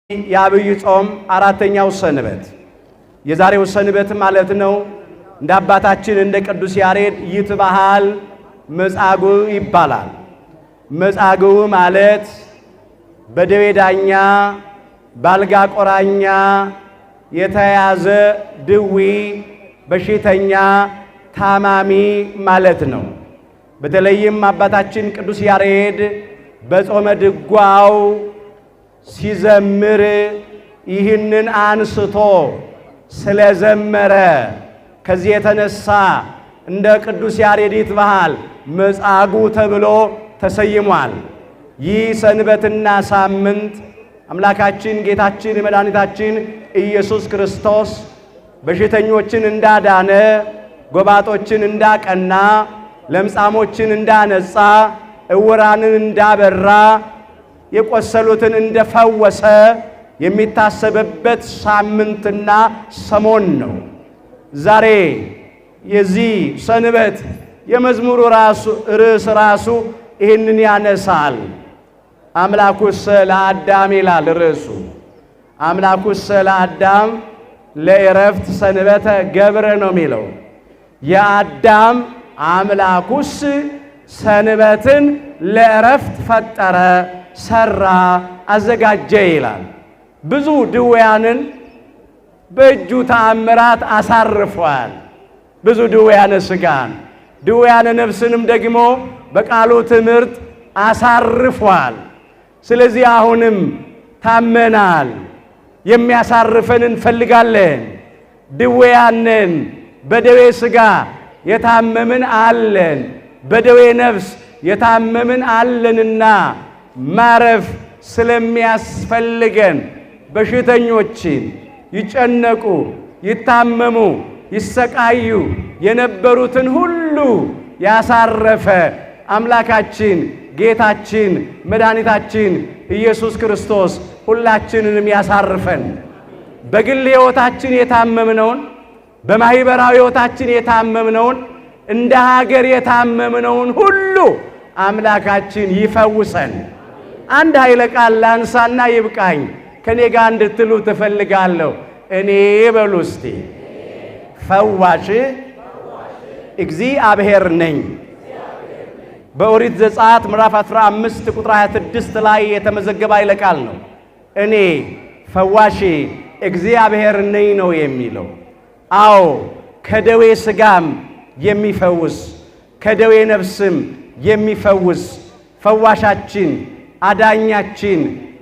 የአብይ ጾም አራተኛው ሰንበት የዛሬው ሰንበት ማለት ነው። እንደ አባታችን እንደ ቅዱስ ያሬድ ይትበሃል መጻጉዕ ይባላል። መጻጉዕ ማለት በደዌ ዳኛ ባልጋ ቆራኛ የተያዘ ድዊ በሽተኛ ታማሚ ማለት ነው። በተለይም አባታችን ቅዱስ ያሬድ በጾመ ድጓው ሲዘምር ይህንን አንስቶ ስለዘመረ ከዚህ የተነሳ እንደ ቅዱስ ያሬድ ይትበሃል መጻጉዕ ተብሎ ተሰይሟል። ይህ ሰንበትና ሳምንት አምላካችን ጌታችን መድኃኒታችን ኢየሱስ ክርስቶስ በሽተኞችን እንዳዳነ፣ ጎባጦችን እንዳቀና፣ ለምጻሞችን እንዳነጻ፣ ዕውራንን እንዳበራ፣ የቆሰሉትን እንደፈወሰ የሚታሰብበት ሳምንትና ሰሞን ነው። ዛሬ የዚህ ሰንበት የመዝሙሩ ርዕስ ራሱ ይህንን ያነሳል። አምላኩሰ ለአዳም ይላል ርዕሱ። አምላኩሰ ለአዳም ለዕረፍት ሰንበተ ገብረ ነው የሚለው። የአዳም አምላኩስ ሰንበትን ለዕረፍት ፈጠረ፣ ሰራ፣ አዘጋጀ ይላል። ብዙ ድውያንን በእጁ ተአምራት አሳርፏል። ብዙ ድውያነ ሥጋን ድውያነ ነፍስንም ደግሞ በቃሉ ትምህርት አሳርፏል። ስለዚህ አሁንም ታመናል፣ የሚያሳርፈን እንፈልጋለን። ድውያንን በደዌ ሥጋ የታመምን አለን፣ በደዌ ነፍስ የታመምን አለንና ማረፍ ስለሚያስፈልገን በሽተኞችን ይጨነቁ፣ ይታመሙ፣ ይሰቃዩ የነበሩትን ሁሉ ያሳረፈ አምላካችን ጌታችን መድኃኒታችን ኢየሱስ ክርስቶስ ሁላችንንም ያሳርፈን። በግል ሕይወታችን የታመምነውን፣ በማኅበራዊ ሕይወታችን የታመምነውን፣ እንደ ሀገር የታመምነውን ሁሉ አምላካችን ይፈውሰን። አንድ ኃይለ ቃል ላንሳና ይብቃኝ። ከኔ ጋር እንድትሉ ትፈልጋለሁ። እኔ በሉ እስቲ ፈዋሽ እግዚአብሔር ነኝ። በኦሪት ዘጸአት ምዕራፍ 15 ቁጥር 26 ላይ የተመዘገበ ኃይለ ቃል ነው። እኔ ፈዋሽ እግዚአብሔር ነኝ ነው የሚለው። አዎ ከደዌ ሥጋም የሚፈውስ ከደዌ ነፍስም የሚፈውስ ፈዋሻችን፣ አዳኛችን፣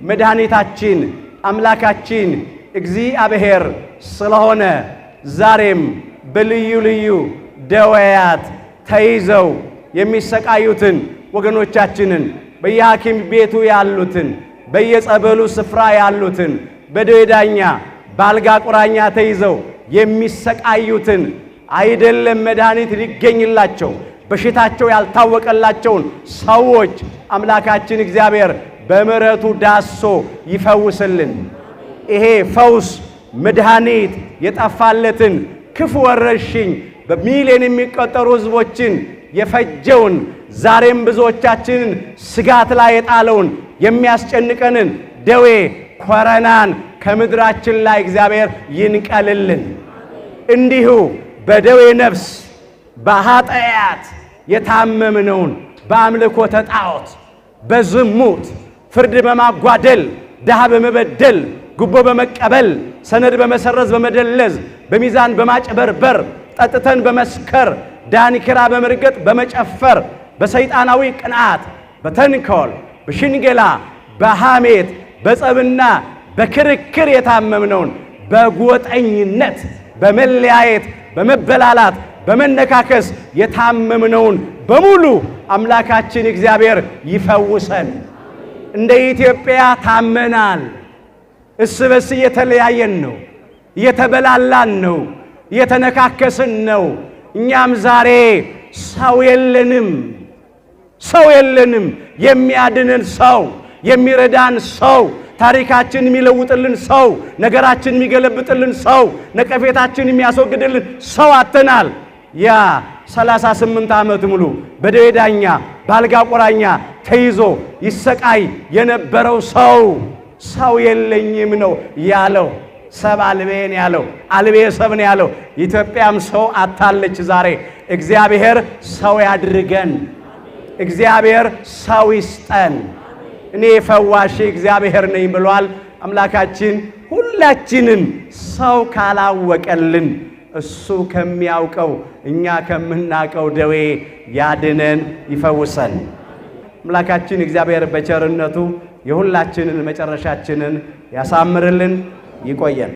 መድኃኒታችን፣ አምላካችን እግዚአብሔር ስለሆነ ዛሬም በልዩ ልዩ ደዌያት ተይዘው የሚሰቃዩትን ወገኖቻችንን፣ በየሐኪም ቤቱ ያሉትን፣ በየጸበሉ ስፍራ ያሉትን፣ በደዌ ዳኛ በአልጋ ቁራኛ ተይዘው የሚሰቃዩትን አይደለም መድኃኒት ሊገኝላቸው በሽታቸው ያልታወቀላቸውን ሰዎች አምላካችን እግዚአብሔር በምሕረቱ ዳሶ ይፈውስልን። ይሄ ፈውስ መድኃኒት የጠፋለትን ክፉ ወረርሽኝ በሚሊዮን የሚቆጠሩ ሕዝቦችን የፈጀውን ዛሬም ብዙዎቻችንን ስጋት ላይ የጣለውን የሚያስጨንቀንን ደዌ ኮረናን ከምድራችን ላይ እግዚአብሔር ይንቀልልን። እንዲሁ በደዌ ነፍስ በኃጢአት የታመምነውን በአምልኮተ ጣዖት፣ በዝሙት፣ ፍርድ በማጓደል፣ ድሃ በመበደል፣ ጉቦ በመቀበል፣ ሰነድ በመሰረዝ በመደለዝ፣ በሚዛን በማጭበርበር፣ ጠጥተን በመስከር፣ ዳንኪራ በመርገጥ በመጨፈር፣ በሰይጣናዊ ቅንዓት፣ በተንኮል፣ በሽንገላ፣ በሐሜት፣ በጸብና በክርክር የታመምነውን በጎጠኝነት፣ በመለያየት፣ በመበላላት፣ በመነካከስ የታመምነውን በሙሉ አምላካችን እግዚአብሔር ይፈውሰን። እንደ ኢትዮጵያ ታመናል። እርስ በርስ እየተለያየን ነው፣ እየተበላላን ነው፣ እየተነካከስን ነው። እኛም ዛሬ ሰው የለንም። የሚያድንን ሰው፣ የሚረዳን ሰው፣ ታሪካችን የሚለውጥልን ሰው፣ ነገራችን የሚገለብጥልን ሰው፣ ነቀፌታችን የሚያስወግድልን ሰው አጥተናል። ያ 38 ዓመት ሙሉ በደዌ ዳኛ በአልጋ ቁራኛ ተይዞ ይሰቃይ የነበረው ሰው ሰው የለኝም ነው ያለው። ሰብ አልቤን ያለው አልቤ ሰብን ያለው። ኢትዮጵያም ሰው አታለች ዛሬ። እግዚአብሔር ሰው ያድርገን። እግዚአብሔር ሰው ይስጠን። እኔ ፈዋሽ እግዚአብሔር ነኝ ብሏል አምላካችን። ሁላችንን ሰው ካላወቀልን እሱ ከሚያውቀው እኛ ከምናውቀው ደዌ ያድነን ይፈውሰን። አምላካችን እግዚአብሔር በቸርነቱ የሁላችንን መጨረሻችንን ያሳምርልን። ይቆየን።